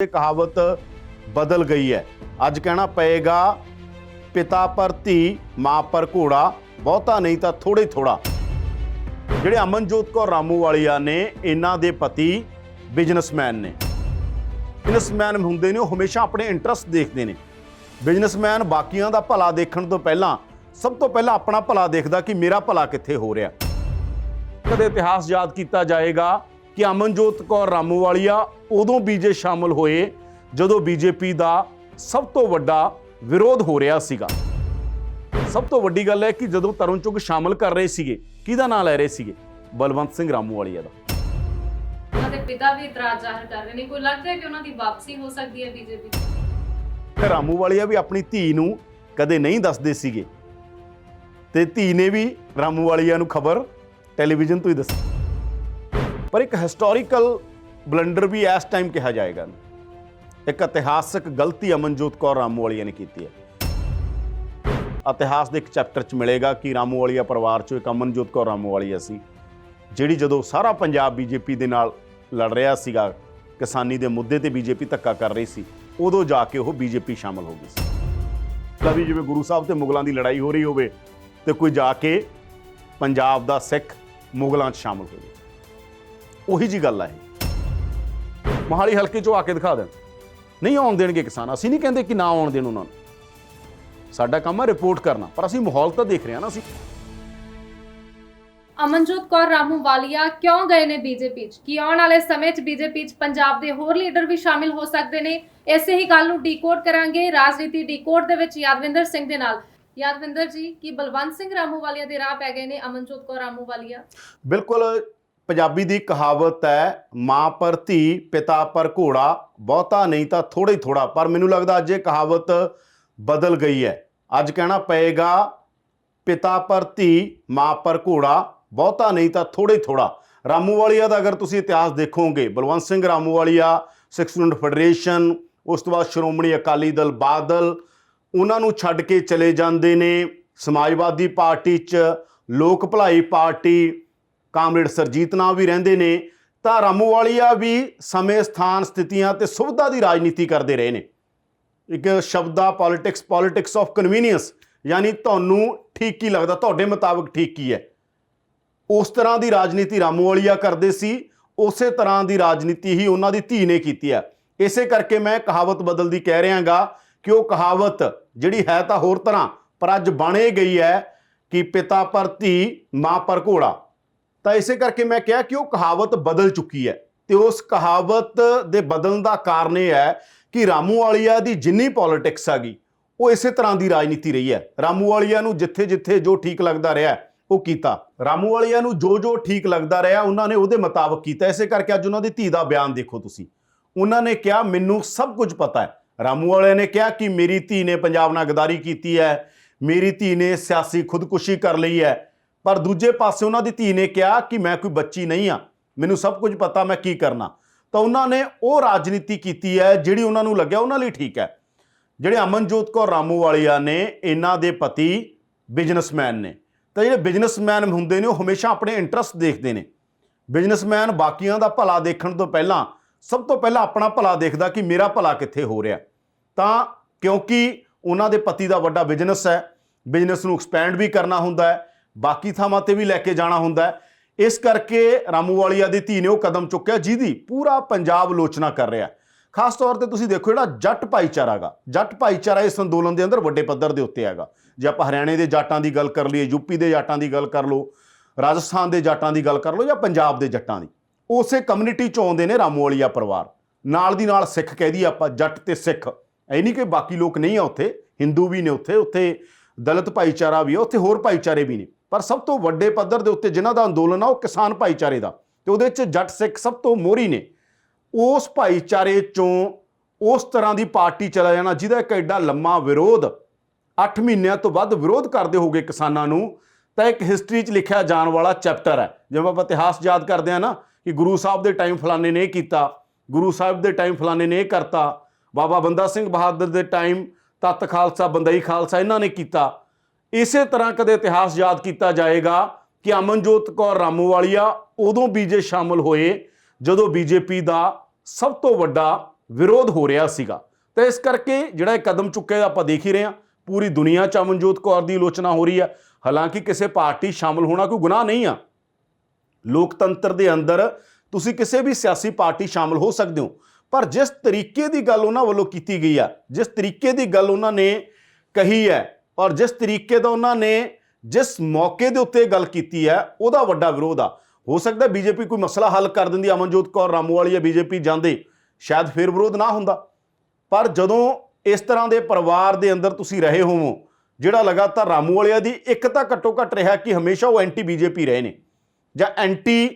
कहावत बदल गई है। अज कहना पएगा पिता पर धी मां पर घोड़ा, बहुता नहीं तो थोड़े थोड़ा। ਜਿਹੜੇ ਅਮਨਜੋਤ ਕੌਰ ਰਾਮੂਵਾਲੀਆ ਨੇ ਇਹਨਾਂ ਦੇ ਪਤੀ ਬਿਜ਼ਨਸਮੈਨ ਨੇ। ਬਿਜ਼ਨਸਮੈਨ ਹੁੰਦੇ ਨੇ ਉਹ ਹਮੇਸ਼ਾ ਆਪਣੇ ਇੰਟਰਸਟ ਦੇਖਦੇ ਨੇ। ਬਿਜ਼ਨਸਮੈਨ ਬਾਕੀਆਂ ਦਾ ਭਲਾ ਦੇਖਣ ਤੋਂ ਪਹਿਲਾਂ ਸਭ ਤੋਂ ਪਹਿਲਾਂ ਆਪਣਾ ਭਲਾ ਦੇਖਦਾ ਕਿ ਮੇਰਾ ਭਲਾ ਕਿੱਥੇ ਹੋ ਰਿਹਾ। ਕਦੇ ਇਤਿਹਾਸ ਯਾਦ ਕੀਤਾ ਜਾਏਗਾ ਕਿ ਅਮਨਜੋਤ ਕੌਰ ਰਾਮੂਵਾਲੀਆ ਉਦੋਂ ਬੀਜੇ ਸ਼ਾਮਲ ਹੋਏ ਜਦੋਂ ਬੀਜੇਪੀ ਦਾ ਸਭ ਤੋਂ ਵੱਡਾ ਵਿਰੋਧ ਹੋ ਰਿਹਾ ਸੀਗਾ। ਸਭ ਤੋਂ ਵੱਡੀ ਗੱਲ ਹੈ ਕਿ ਜਦੋਂ ਤਰੁਣ ਚੁੱਗ ਸ਼ਾਮਲ ਕਰ ਰਹੇ ਸੀਗੇ, ਕਿਹਦਾ ਨਾਂ ਲੈ ਰਹੇ ਸੀਗੇ? ਬਲਵੰਤ ਸਿੰਘ ਰਾਮੂਵਾਲੀਆ ਦਾ। ਉਹਨਾਂ ਦੇ ਪਿਤਾ ਵੀ ਇਤਰਾਜ਼ ਜ਼ਾਹਿਰ ਕਰ ਰਹੇ ਨੇ। ਕੋਈ ਲੱਗਦਾ ਹੈ ਕਿ ਉਹਨਾਂ ਦੀ ਵਾਪਸੀ ਹੋ ਸਕਦੀ ਹੈ ਬੀਜੇਪੀ? ਰਾਮੂਵਾਲੀਆ ਵੀ ਆਪਣੀ ਧੀ ਨੂੰ ਕਦੇ ਨਹੀਂ ਦੱਸਦੇ ਸੀਗੇ ਤੇ ਧੀ ਨੇ ਵੀ ਰਾਮੂਵਾਲੀਆ ਨੂੰ ਖਬਰ ਟੈਲੀਵਿਜ਼ਨ ਤੋਂ ਹੀ ਦੱਸੀ। ਪਰ ਇੱਕ ਹਿਸਟੋਰੀਕਲ ਬਲੰਡਰ ਵੀ ਇਸ ਟਾਈਮ ਕਿਹਾ ਜਾਏਗਾ, ਇੱਕ ਇਤਿਹਾਸਕ ਗਲਤੀ ਅਮਨਜੋਤ ਕੌਰ ਰਾਮੂਵਾਲੀਆ ਨੇ ਕੀਤੀ ਹੈ। ਇਤਿਹਾਸ ਦੇ ਇੱਕ ਚੈਪਟਰ 'ਚ ਮਿਲੇਗਾ ਕਿ ਰਾਮੂਵਾਲੀਆ ਪਰਿਵਾਰ 'ਚੋਂ ਇੱਕ ਅਮਨਜੋਤ ਕੌਰ ਰਾਮੂਵਾਲੀਆ ਸੀ ਜਿਹੜੀ ਜਦੋਂ ਸਾਰਾ ਪੰਜਾਬ ਬੀਜੇਪੀ ਦੇ ਨਾਲ ਲੜ ਰਿਹਾ ਸੀਗਾ, ਕਿਸਾਨੀ ਦੇ ਮੁੱਦੇ ਤੇ ਬੀਜੇਪੀ ਧੱਕਾ ਕਰ ਰਹੀ ਸੀ, ਉਦੋਂ ਜਾ ਕੇ ਉਹ ਬੀਜੇਪੀ ਸ਼ਾਮਲ ਹੋ ਗਈ ਸੀ। ਕਦੀ ਜਿਵੇਂ ਗੁਰੂ ਸਾਹਿਬ ਤੇ ਮੁਗਲਾਂ ਦੀ ਲੜਾਈ ਹੋ ਰਹੀ ਹੋਵੇ ਤੇ ਕੋਈ ਜਾ ਕੇ ਪੰਜਾਬ ਦਾ ਸਿੱਖ ਮੁਗਲਾਂ 'ਚ ਸ਼ਾਮਲ ਹੋ ਜਾਵੇ। ਉਹੀ ਜੀ ਗੱਲ ਹੈ। ਮੋਹਾਲੀ ਹਲਕੇ 'ਚੋਂ ਆ ਕੇ ਦਿਖਾ ਦੇਣ, ਨਹੀਂ ਆਉਣ ਦੇਣਗੇ ਕਿਸਾਨ। ਅਸੀਂ ਨਹੀਂ ਕਹਿੰਦੇ ਕਿ ਨਾ ਆਉਣ ਦੇਣ ਉਹਨਾਂ ਨੂੰ, ਸਾਡਾ ਕੰਮ ਹੈ ਰਿਪੋਰਟ ਕਰਨਾ, ਪਰ ਅਸੀਂ ਮਾਹੌਲ ਤਾਂ ਦੇਖ ਰਹੇ ਹਾਂ ਨਾ। ਅਸੀਂ ਅਮਨਜੋਤ ਕੌਰ ਰਾਮੂਵਾਲੀਆ ਕਿਉਂ ਗਏ ਨੇ ਬੀਜੇਪੀ 'ਚ? ਕੀ ਆਉਣ ਵਾਲੇ ਸਮੇਂ 'ਚ ਬੀਜੇਪੀ 'ਚ ਪੰਜਾਬ ਦੇ ਹੋਰ ਲੀਡਰ ਵੀ ਸ਼ਾਮਿਲ ਹੋ ਸਕਦੇ ਨੇ? ਇਸੇ ਹੀ ਗੱਲ ਨੂੰ ਡੀਕੋਡ ਕਰਾਂਗੇ ਰਾਜਨੀਤੀ ਡੀਕੋਡ ਦੇ ਵਿੱਚ ਯਾਦਵਿੰਦਰ ਸਿੰਘ ਦੇ ਨਾਲ। ਯਾਦਵਿੰਦਰ ਜੀ, ਕੀ ਬਲਵੰਤ ਸਿੰਘ ਰਾਮੂਵਾਲੀਆ ਦੇ ਰਾਹ ਪੈ ਗਏ ਨੇ ਅਮਨਜੋਤ ਕੌਰ ਰਾਮੂਵਾਲੀਆ? ਬਿਲਕੁਲ। ਪੰਜਾਬੀ ਦੀ ਕਹਾਵਤ ਹੈ, ਮਾਂ ਪਰ ਧੀ ਪਿਤਾ ਪਰ ਘੋੜਾ, ਬਹੁਤਾ ਨਹੀਂ ਤਾਂ ਥੋੜਾ ਹੀ ਥੋੜਾ। ਪਰ ਮੈਨੂੰ ਲੱਗਦਾ ਅੱਜ ਇਹ ਕਹਾਵਤ ਬਦਲ ਗਈ ਹੈ। ਅੱਜ ਕਹਿਣਾ ਪਏਗਾ ਪਿਤਾ ਪਰ ਧੀ ਮਾਂ ਪਰ ਘੋੜਾ, ਬਹੁਤਾ ਨਹੀਂ ਤਾਂ ਥੋੜਾ ਹੀ ਥੋੜਾ। ਰਾਮੂਵਾਲੀਆ ਦਾ ਅਗਰ ਤੁਸੀਂ ਇਤਿਹਾਸ ਦੇਖੋਗੇ, ਬਲਵੰਤ ਸਿੰਘ ਰਾਮੂਵਾਲੀਆ ਸਿੱਖ ਸਟੂਡੈਂਟ ਫੈਡਰੇਸ਼ਨ, ਉਸ ਤੋਂ ਬਾਅਦ ਸ਼੍ਰੋਮਣੀ ਅਕਾਲੀ ਦਲ ਬਾਦਲ, ਉਹਨਾਂ ਨੂੰ ਛੱਡ ਕੇ ਚਲੇ ਜਾਂਦੇ ਨੇ ਸਮਾਜਵਾਦੀ ਪਾਰਟੀ 'ਚ, ਲੋਕ ਭਲਾਈ ਪਾਰਟੀ, ਕਾਮਰੇਡ ਸਰਜੀਤ ਨਾਲ ਵੀ ਰਹਿੰਦੇ ਨੇ। ਤਾਂ ਰਾਮੂਵਾਲੀਆ ਵੀ ਸਮੇਂ ਸਥਾਨ ਸਥਿਤੀਆਂ ਤੇ ਸੁਵਿਧਾ ਦੀ ਰਾਜਨੀਤੀ ਕਰਦੇ ਰਹੇ ਨੇ। ਇੱਕ ਸ਼ਬਦ ਆ ਪੋਲਿਟਿਕਸ ਆਫ ਕਨਵੀਨੀਅੰਸ, ਯਾਨੀ ਤੁਹਾਨੂੰ ਠੀਕ ਕੀ ਲੱਗਦਾ, ਤੁਹਾਡੇ ਮੁਤਾਬਕ ਠੀਕ ਕੀ ਹੈ, ਉਸ ਤਰ੍ਹਾਂ ਦੀ ਰਾਜਨੀਤੀ ਰਾਮੂਵਾਲੀਆ ਕਰਦੇ ਸੀ। ਉਸੇ ਤਰ੍ਹਾਂ ਦੀ ਰਾਜਨੀਤੀ ਹੀ ਉਹਨਾਂ ਦੀ ਧੀ ਨੇ ਕੀਤੀ ਹੈ। ਇਸੇ ਕਰਕੇ ਮੈਂ ਕਹਾਵਤ ਬਦਲਦੀ ਕਹਿ ਰਿਹਾਗਾ ਕਿ ਉਹ ਕਹਾਵਤ ਜਿਹੜੀ ਹੈ ਤਾਂ ਹੋਰ ਤਰ੍ਹਾਂ, ਪਰ ਅੱਜ ਬਣੇ ਗਈ ਹੈ ਕਿ ਪਿਤਾ ਪਰ ਧੀ ਮਾਂ ਪਰ ਘੋੜਾ। ਤਾਂ ਇਸੇ ਕਰਕੇ ਮੈਂ ਕਿਹਾ ਕਿ ਉਹ ਕਹਾਵਤ ਬਦਲ ਚੁੱਕੀ ਹੈ ਤੇ ਉਸ ਕਹਾਵਤ ਦੇ ਬਦਲਣ ਦਾ ਕਾਰਨ ਇਹ ਹੈ ਕਿ ਰਾਮੂਵਾਲੀਆ ਦੀ ਜਿੰਨੀ ਪੋਲਿਟਿਕਸ ਆ ਗਈ ਉਹ ਇਸੇ ਤਰ੍ਹਾਂ ਦੀ ਰਾਜਨੀਤੀ ਰਹੀ ਹੈ। ਰਾਮੂਵਾਲੀਆ ਨੂੰ ਜਿੱਥੇ ਜਿੱਥੇ ਜੋ ਠੀਕ ਲੱਗਦਾ ਰਿਹਾ ਉਹ ਕੀਤਾ। ਰਾਮੂਵਾਲੀਆ ਨੂੰ ਜੋ ਜੋ ਠੀਕ ਲੱਗਦਾ ਰਿਹਾ ਉਹਨਾਂ ਨੇ ਉਹਦੇ ਮੁਤਾਬਕ ਕੀਤਾ। ਇਸੇ ਕਰਕੇ ਅੱਜ ਉਹਨਾਂ ਦੀ ਧੀ ਦਾ ਬਿਆਨ ਦੇਖੋ ਤੁਸੀਂ। ਉਹਨਾਂ ਨੇ ਕਿਹਾ ਮੈਨੂੰ ਸਭ ਕੁਝ ਪਤਾ ਹੈ। ਰਾਮੂਵਾਲੀਆ ਨੇ ਕਿਹਾ ਕਿ ਮੇਰੀ ਧੀ ਨੇ ਪੰਜਾਬ ਨਾਲ ਗਦਾਰੀ ਕੀਤੀ ਹੈ, ਮੇਰੀ ਧੀ ਨੇ ਸਿਆਸੀ ਖੁਦਕੁਸ਼ੀ ਕਰ ਲਈ ਹੈ। ਪਰ ਦੂਜੇ ਪਾਸੇ ਉਹਨਾਂ ਦੀ ਧੀ ਨੇ ਕਿਹਾ ਕਿ ਮੈਂ ਕੋਈ ਬੱਚੀ ਨਹੀਂ ਹਾਂ, ਮੈਨੂੰ ਸਭ ਕੁਝ ਪਤਾ, ਮੈਂ ਕੀ ਕਰਨਾ। ਤਾਂ ਉਹਨਾਂ ਨੇ ਉਹ ਰਾਜਨੀਤੀ ਕੀਤੀ ਹੈ ਜਿਹੜੀ ਉਹਨਾਂ ਨੂੰ ਲੱਗਿਆ ਉਹਨਾਂ ਲਈ ਠੀਕ ਹੈ। ਜਿਹੜੇ ਅਮਨਜੋਤ ਕੌਰ ਰਾਮੂਵਾਲੀਆ ਨੇ, ਇਹਨਾਂ ਦੇ ਪਤੀ ਬਿਜ਼ਨਸਮੈਨ ਨੇ। ਤਾਂ ਜਿਹੜੇ ਬਿਜ਼ਨਸਮੈਨ ਹੁੰਦੇ ਨੇ ਉਹ ਹਮੇਸ਼ਾ ਆਪਣੇ ਇੰਟਰਸਟ ਦੇਖਦੇ ਨੇ। ਬਿਜ਼ਨਸਮੈਨ ਬਾਕੀਆਂ ਦਾ ਭਲਾ ਦੇਖਣ ਤੋਂ ਪਹਿਲਾਂ ਸਭ ਤੋਂ ਪਹਿਲਾਂ ਆਪਣਾ ਭਲਾ ਦੇਖਦਾ ਕਿ ਮੇਰਾ ਭਲਾ ਕਿੱਥੇ ਹੋ ਰਿਹਾ। ਤਾਂ ਕਿਉਂਕਿ ਉਹਨਾਂ ਦੇ ਪਤੀ ਦਾ ਵੱਡਾ ਬਿਜ਼ਨਸ ਹੈ, ਬਿਜ਼ਨਸ ਨੂੰ ਐਕਸਪੈਂਡ ਵੀ ਕਰਨਾ ਹੁੰਦਾ ਹੈ, ਬਾਕੀ ਥਾਵਾਂ 'ਤੇ ਵੀ ਲੈ ਕੇ ਜਾਣਾ ਹੁੰਦਾ ਹੈ। ਇਸ ਕਰਕੇ ਰਾਮੂਵਾਲੀਆ ਦੀ ਧੀ ਨੇ ਉਹ ਕਦਮ ਚੁੱਕਿਆ ਜਿਹਦੀ ਪੂਰਾ ਪੰਜਾਬ ਆਲੋਚਨਾ ਕਰ ਰਿਹਾ। ਖਾਸ ਤੌਰ ਤੇ ਤੁਸੀਂ ਦੇਖੋ ਜਿਹੜਾ ਜੱਟ ਭਾਈਚਾਰਾ ਹੈਗਾ, ਜੱਟ ਭਾਈਚਾਰਾ ਇਸ ਅੰਦੋਲਨ ਦੇ ਅੰਦਰ ਵੱਡੇ ਪੱਧਰ ਦੇ ਉੱਤੇ ਹੈਗਾ। ਜੇ ਆਪਾਂ ਹਰਿਆਣੇ ਦੇ ਜਾਟਾਂ ਦੀ ਗੱਲ ਕਰ ਲਈਏ, ਯੂਪੀ ਦੇ ਜਾਟਾਂ ਦੀ ਗੱਲ ਕਰ ਲਓ, ਰਾਜਸਥਾਨ ਦੇ ਜਾਟਾਂ ਦੀ ਗੱਲ ਕਰ ਲਓ ਜਾਂ ਪੰਜਾਬ ਦੇ ਜੱਟਾਂ ਦੀ, ਉਸੇ ਕਮਿਊਨਿਟੀ 'ਚ ਆਉਂਦੇ ਨੇ ਰਾਮੂਵਾਲੀਆ ਪਰਿਵਾਰ। ਨਾਲ ਦੀ ਨਾਲ ਸਿੱਖ ਕਹਿ ਦਈਏ ਆਪਾਂ, ਜੱਟ ਤੇ ਸਿੱਖ, ਇਹ ਨਹੀਂ ਕਿ ਬਾਕੀ ਲੋਕ ਨਹੀਂ ਆ ਉੱਥੇ, ਹਿੰਦੂ ਵੀ ਨੇ ਉੱਥੇ ਦਲਿਤ ਭਾਈਚਾਰਾ ਵੀ ਆ, ਉੱਥੇ ਹੋਰ ਭਾਈਚਾਰੇ ਵੀ ਨੇ। ਪਰ ਸਭ ਤੋਂ ਵੱਡੇ ਪੱਧਰ ਦੇ ਉੱਤੇ ਜਿਨ੍ਹਾਂ ਦਾ ਅੰਦੋਲਨ ਆ ਉਹ ਕਿਸਾਨ ਭਾਈਚਾਰੇ ਦਾ, ਤੇ ਉਹਦੇ 'ਚ ਜੱਟ ਸਿੱਖ ਸਭ ਤੋਂ ਮੋਹਰੀ ਨੇ। ਉਸ ਭਾਈਚਾਰੇ 'ਚੋਂ ਉਸ ਤਰ੍ਹਾਂ ਦੀ ਪਾਰਟੀ ਚਲਾ ਜਾਣਾ ਜਿਹਦਾ ਇੱਕ ਐਡਾ ਲੰਮਾ ਵਿਰੋਧ, 8 ਮਹੀਨਿਆਂ ਤੋਂ ਵੱਧ ਵਿਰੋਧ ਕਰਦੇ ਹੋਗੇ ਕਿਸਾਨਾਂ ਨੂੰ, ਤਾਂ ਇੱਕ ਹਿਸਟਰੀ 'ਚ ਲਿਖਿਆ ਜਾਣ ਵਾਲਾ ਚੈਪਟਰ ਹੈ। ਜਿਵੇਂ ਆਪਾਂ ਇਤਿਹਾਸ ਯਾਦ ਕਰਦੇ ਹਾਂ ਨਾ ਕਿ ਗੁਰੂ ਸਾਹਿਬ ਦੇ ਟਾਈਮ ਫਲਾਣੇ ਨੇ ਇਹ ਕੀਤਾ, ਗੁਰੂ ਸਾਹਿਬ ਦੇ ਟਾਈਮ ਫਲਾਣੇ ਨੇ ਇਹ ਕਰਤਾ, ਬਾਬਾ ਬੰਦਾ ਸਿੰਘ ਬਹਾਦਰ ਦੇ ਟਾਈਮ ਤੱਤ ਖਾਲਸਾ ਬੰਦਈ ਖਾਲਸਾ ਇਹਨਾਂ ਨੇ ਕੀਤਾ। ਇਸੇ ਤਰ੍ਹਾਂ ਕਦੇ ਇਤਿਹਾਸ ਯਾਦ ਕੀਤਾ ਜਾਏਗਾ ਕਿ ਅਮਨਜੋਤ ਕੌਰ ਰਾਮੂਵਾਲੀਆ ਉਦੋਂ ਬੀਜੇ ਸ਼ਾਮਲ ਹੋਏ ਜਦੋਂ ਬੀਜੇਪੀ ਦਾ ਸਭ ਤੋਂ ਵੱਡਾ ਵਿਰੋਧ ਹੋ ਰਿਹਾ ਸੀਗਾ। ਤਾਂ ਇਸ ਕਰਕੇ ਜਿਹੜਾ ਇਹ ਕਦਮ ਚੁੱਕਿਆ ਆਪਾਂ ਦੇਖ ਹੀ ਰਹੇ ਹਾਂ, ਪੂਰੀ ਦੁਨੀਆ 'ਚ ਅਮਨਜੋਤ ਕੌਰ ਦੀ ਆਲੋਚਨਾ ਹੋ ਰਹੀ ਹੈ। ਹਾਲਾਂਕਿ ਕਿਸੇ ਪਾਰਟੀ ਸ਼ਾਮਲ ਹੋਣਾ ਕੋਈ ਗੁਨਾਹ ਨਹੀਂ ਆ। ਲੋਕਤੰਤਰ ਦੇ ਅੰਦਰ ਤੁਸੀਂ ਕਿਸੇ ਵੀ ਸਿਆਸੀ ਪਾਰਟੀ ਸ਼ਾਮਲ ਹੋ ਸਕਦੇ ਹੋ, ਪਰ ਜਿਸ ਤਰੀਕੇ ਦੀ ਗੱਲ ਉਹਨਾਂ ਵੱਲੋਂ ਕੀਤੀ ਗਈ ਆ, ਜਿਸ ਤਰੀਕੇ ਦੀ ਗੱਲ ਉਹਨਾਂ ਨੇ ਕਹੀ ਹੈ ਔਰ ਜਿਸ ਤਰੀਕੇ ਦਾ ਉਹਨਾਂ ਨੇ ਜਿਸ ਮੌਕੇ ਦੇ ਉੱਤੇ ਗੱਲ ਕੀਤੀ ਹੈ, ਉਹਦਾ ਵੱਡਾ ਵਿਰੋਧ ਆ। ਹੋ ਸਕਦਾ ਬੀਜੇਪੀ ਕੋਈ ਮਸਲਾ ਹੱਲ ਕਰ ਦਿੰਦੀ, ਅਮਨਜੋਤ ਕੌਰ ਰਾਮੂਵਾਲੀਆ ਬੀਜੇਪੀ ਜਾਂਦੇ, ਸ਼ਾਇਦ ਫਿਰ ਵਿਰੋਧ ਨਾ ਹੁੰਦਾ। ਪਰ ਜਦੋਂ ਇਸ ਤਰ੍ਹਾਂ ਦੇ ਪਰਿਵਾਰ ਦੇ ਅੰਦਰ ਤੁਸੀਂ ਰਹੇ ਹੋਵੋ, ਜਿਹੜਾ ਲਗਾਤਾਰ ਰਾਮੂਵਾਲੀਆ ਦੀ ਇੱਕ ਤਾਂ ਘੱਟੋ ਘੱਟ ਰਿਹਾ ਕਿ ਹਮੇਸ਼ਾ ਉਹ ਐਂਟੀ ਬੀਜੇਪੀ ਰਹੇ ਨੇ, ਜਾਂ ਐਂਟੀ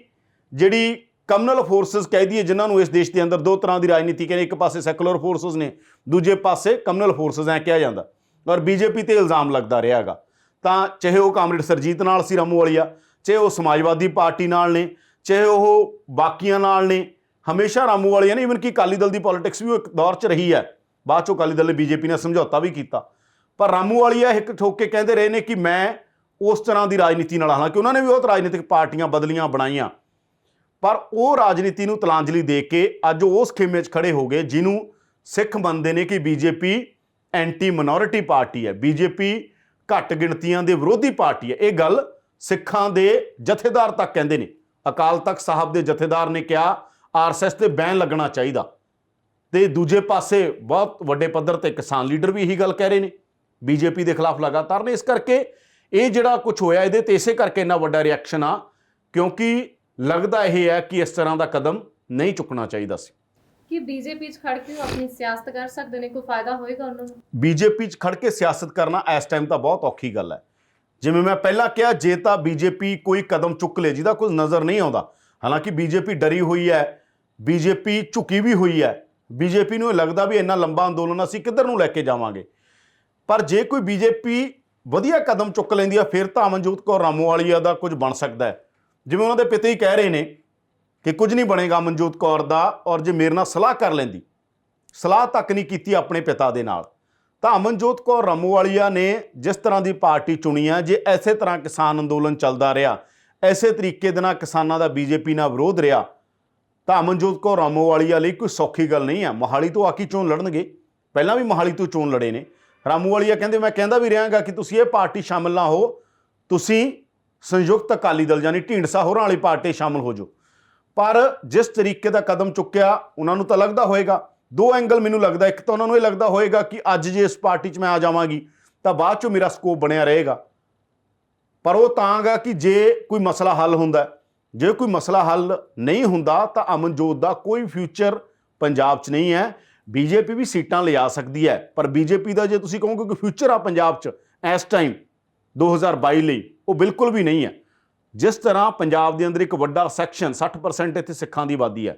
ਜਿਹੜੀ ਕਮਿਊਨਲ ਫੋਰਸਿਸ ਕਹਿ ਦਈਏ, ਜਿਨ੍ਹਾਂ ਨੂੰ ਇਸ ਦੇਸ਼ ਦੇ ਅੰਦਰ ਦੋ ਤਰ੍ਹਾਂ ਦੀ ਰਾਜਨੀਤੀ ਕਹਿੰਦੇ, ਇੱਕ ਪਾਸੇ ਸੈਕੂਲਰ ਫੋਰਸਿਸ ਨੇ, ਦੂਜੇ ਪਾਸੇ ਕਮਿਊਨਲ ਫੋਰਸਿਸ ਐ ਕਿਹਾ ਜਾਂਦਾ। ਔਰ ਬੀਜੇਪੀ ਤੇ ਇਲਜ਼ਾਮ ਲੱਗਦਾ ਰਿਹਾ ਹੈਗਾ। ਤਾਂ ਚਾਹੇ ਉਹ ਕਾਮਰੇਡ ਸਰਜੀਤ ਨਾਲ ਸੀ ਰਾਮੂਵਾਲੀਆ, ਚਾਹੇ ਉਹ ਸਮਾਜਵਾਦੀ ਪਾਰਟੀ ਨਾਲ ਨੇ, ਚਾਹੇ ਉਹ ਬਾਕੀਆਂ ਨਾਲ ਨੇ, ਹਮੇਸ਼ਾ ਰਾਮੂਵਾਲੀਆ ਨੇ, ਈਵਨ ਕਿ ਅਕਾਲੀ ਦਲ ਦੀ ਪੋਲਿਟਿਕਸ ਵੀ ਉਹ ਇੱਕ ਦੌਰ 'ਚ ਰਹੀ ਹੈ। ਬਾਅਦ 'ਚੋਂ ਅਕਾਲੀ ਦਲ ਨੇ ਬੀਜੇਪੀ ਨਾਲ ਸਮਝੌਤਾ ਵੀ ਕੀਤਾ, ਪਰ ਰਾਮੂਵਾਲੀਆ ਇੱਕ ਠੋਕ ਕੇ ਕਹਿੰਦੇ ਰਹੇ ਨੇ ਕਿ ਮੈਂ ਉਸ ਤਰ੍ਹਾਂ ਦੀ ਰਾਜਨੀਤੀ ਨਾਲ, ਹਾਲਾਂਕਿ ਉਹਨਾਂ ਨੇ ਵੀ ਬਹੁਤ ਰਾਜਨੀਤਿਕ ਪਾਰਟੀਆਂ ਬਦਲੀਆਂ ਬਣਾਈਆਂ, ਪਰ ਉਹ ਰਾਜਨੀਤੀ ਨੂੰ ਤਲਾਂਜਲੀ ਦੇ ਕੇ ਅੱਜ ਉਹ ਉਸ ਖੇਮੇ 'ਚ ਖੜੇ ਹੋ ਗਏ ਜਿਹਨੂੰ ਸਿੱਖ ਮੰਨਦੇ ਨੇ ਕਿ ਬੀਜੇਪੀ ਐਂਟੀ ਮਿਨੋਰਿਟੀ ਪਾਰਟੀ ਹੈ, ਬੀਜੇਪੀ ਘੱਟ ਗਿਣਤੀਆਂ ਦੇ ਵਿਰੋਧੀ ਪਾਰਟੀ ਹੈ। ਇਹ ਗੱਲ ਸਿੱਖਾਂ ਦੇ ਜਥੇਦਾਰ ਤੱਕ ਕਹਿੰਦੇ ਨੇ। ਅਕਾਲ ਤਖਤ ਸਾਹਿਬ ਦੇ ਜਥੇਦਾਰ ਨੇ ਕਿਹਾ ਆਰਐਸਐਸ ਤੇ ਬੈਨ ਲੱਗਣਾ ਚਾਹੀਦਾ, ਤੇ ਦੂਜੇ ਪਾਸੇ ਬਹੁਤ ਵੱਡੇ ਪੱਧਰ ਤੇ ਕਿਸਾਨ ਲੀਡਰ ਵੀ ਇਹੀ ਗੱਲ ਕਹਿ ਰਹੇ ਨੇ ਬੀਜੇਪੀ ਦੇ ਖਿਲਾਫ ਲਗਾਤਾਰ ਨੇ। ਇਸ ਕਰਕੇ ਇਹ ਜਿਹੜਾ ਕੁਝ ਹੋਇਆ, ਇਹਦੇ ਤੇ ਇਸੇ ਕਰਕੇ ਇੰਨਾ ਵੱਡਾ ਰਿਐਕਸ਼ਨ ਆ, ਕਿਉਂਕਿ ਲੱਗਦਾ ਇਹ ਹੈ ਕਿ ਇਸ ਤਰ੍ਹਾਂ ਦਾ ਕਦਮ ਨਹੀਂ ਚੁੱਕਣਾ ਚਾਹੀਦਾ ਸੀ। ਕਿ ਬੀਜੇਪੀ 'ਚ ਖੜ ਕੇ ਉਹ ਆਪਣੀ ਸਿਆਸਤ ਕਰ ਸਕਦੇ ਨੇ, ਕੋਈ ਫਾਇਦਾ ਹੋਏਗਾ ਉਹਨਾਂ ਨੂੰ? ਬੀਜੇਪੀ 'ਚ ਖੜ ਕੇ ਸਿਆਸਤ ਕਰਨਾ ਇਸ ਟਾਈਮ ਤਾਂ ਬਹੁਤ ਔਖੀ ਗੱਲ ਹੈ। ਜਿਵੇਂ ਮੈਂ ਪਹਿਲਾਂ ਕਿਹਾ, ਜੇ ਤਾਂ ਬੀਜੇਪੀ ਕੋਈ ਕਦਮ ਚੁੱਕ ਲੇ ਜਿਹਦਾ ਕੁਝ ਨਜ਼ਰ ਨਹੀਂ ਆਉਂਦਾ, ਹਾਲਾਂਕਿ ਬੀਜੇਪੀ ਡਰੀ ਹੋਈ ਹੈ, ਬੀਜੇਪੀ ਝੁਕੀ ਵੀ ਹੋਈ ਹੈ, ਬੀਜੇਪੀ ਨੂੰ ਇਹ ਲੱਗਦਾ ਵੀ ਇੰਨਾ ਲੰਬਾ ਅੰਦੋਲਨ ਅਸੀਂ ਕਿੱਧਰ ਨੂੰ ਲੈ ਕੇ ਜਾਵਾਂਗੇ, ਪਰ ਜੇ ਕੋਈ ਬੀਜੇਪੀ ਵਧੀਆ ਕਦਮ ਚੁੱਕ ਲੈਂਦੀ ਆ, ਫਿਰ ਤਾਂ ਅਮਨਜੋਤ ਕੌਰ ਰਾਮੂਵਾਲੀਆ ਦਾ ਕੁਝ ਬਣ ਸਕਦਾ ਹੈ। ਜਿਵੇਂ ਉਹਨਾਂ ਦੇ ਪਿਤਾ ਹੀ ਕਹਿ ਰਹੇ ਨੇ ਕਿ ਕੁਝ ਨਹੀਂ ਬਣੇਗਾ ਅਮਨਜੋਤ ਕੌਰ ਦਾ, ਔਰ ਜੇ ਮੇਰੇ ਨਾਲ ਸਲਾਹ ਕਰ ਲੈਂਦੀ, ਸਲਾਹ ਤੱਕ ਨਹੀਂ ਕੀਤੀ ਆਪਣੇ ਪਿਤਾ ਦੇ ਨਾਲ, ਤਾਂ ਅਮਨਜੋਤ ਕੌਰ ਰਾਮੂਵਾਲੀਆ ਨੇ ਜਿਸ ਤਰ੍ਹਾਂ ਦੀ ਪਾਰਟੀ ਚੁਣੀ ਆ, ਜੇ ਐਸੇ ਤਰ੍ਹਾਂ ਕਿਸਾਨ ਅੰਦੋਲਨ ਚੱਲਦਾ ਰਿਹਾ, ਐਸੇ ਤਰੀਕੇ ਦੇ ਨਾਲ ਕਿਸਾਨਾਂ ਦਾ ਬੀਜੇਪੀ ਨਾਲ ਵਿਰੋਧ ਰਿਹਾ, ਤਾਂ ਅਮਨਜੋਤ ਕੌਰ ਰਾਮੂਵਾਲੀਆ ਲਈ ਕੋਈ ਸੌਖੀ ਗੱਲ ਨਹੀਂ ਹੈ। ਮੋਹਾਲੀ ਤੋਂ ਆ ਕੇ ਚੋਣ ਲੜਨਗੇ, ਪਹਿਲਾਂ ਵੀ ਮੋਹਾਲੀ ਤੋਂ ਚੋਣ ਲੜੇ ਨੇ। ਰਾਮੂਵਾਲੀਆ ਕਹਿੰਦੇ ਮੈਂ ਕਹਿੰਦਾ ਵੀ ਰਹਾਂਗਾ ਕਿ ਤੁਸੀਂ ਇਹ ਪਾਰਟੀ ਸ਼ਾਮਲ ਨਾ ਹੋ, ਤੁਸੀਂ ਸੰਯੁਕਤ ਅਕਾਲੀ ਦਲ ਯਾਨੀ ਢੀਂਡਸਾ ਹੋਰਾਂ ਵਾਲੀ ਪਾਰਟੀ ਸ਼ਾਮਲ ਹੋ ਜਾਓ। ਪਰ ਜਿਸ ਤਰੀਕੇ ਦਾ ਕਦਮ ਚੁੱਕਿਆ, ਉਹਨਾਂ ਨੂੰ ਤਾਂ ਲੱਗਦਾ ਹੋਏਗਾ, ਦੋ ਐਂਗਲ ਮੈਨੂੰ ਲੱਗਦਾ, ਇੱਕ ਤਾਂ ਉਹਨਾਂ ਨੂੰ ਇਹ ਲੱਗਦਾ ਹੋਏਗਾ ਕਿ ਅੱਜ ਜੇ ਇਸ ਪਾਰਟੀ 'ਚ ਮੈਂ ਆ ਜਾਵਾਂਗੀ ਤਾਂ ਬਾਅਦ 'ਚੋਂ ਮੇਰਾ ਸਕੋਪ ਬਣਿਆ ਰਹੇਗਾ, ਪਰ ਉਹ ਤਾਂ ਗਾ ਕਿ ਜੇ ਕੋਈ ਮਸਲਾ ਹੱਲ ਹੁੰਦਾ, ਜੇ ਕੋਈ ਮਸਲਾ ਹੱਲ ਨਹੀਂ ਹੁੰਦਾ ਤਾਂ ਅਮਨਜੋਤ ਦਾ ਕੋਈ ਫਿਊਚਰ ਪੰਜਾਬ 'ਚ ਨਹੀਂ ਹੈ। ਬੀਜੇਪੀ ਵੀ ਸੀਟਾਂ ਲਿਆ ਸਕਦੀ ਹੈ, ਪਰ ਬੀਜੇਪੀ ਦਾ ਜੇ ਤੁਸੀਂ ਕਹੋਗੇ ਕਿ ਫਿਊਚਰ ਆ ਪੰਜਾਬ 'ਚ ਇਸ ਟਾਈਮ 2022 ਲਈ, ਉਹ ਬਿਲਕੁਲ ਵੀ ਨਹੀਂ ਹੈ। ਜਿਸ ਤਰ੍ਹਾਂ ਪੰਜਾਬ ਦੇ ਅੰਦਰ ਇੱਕ ਵੱਡਾ ਸੈਕਸ਼ਨ 60% ਇੱਥੇ ਸਿੱਖਾਂ ਦੀ ਆਬਾਦੀ ਹੈ,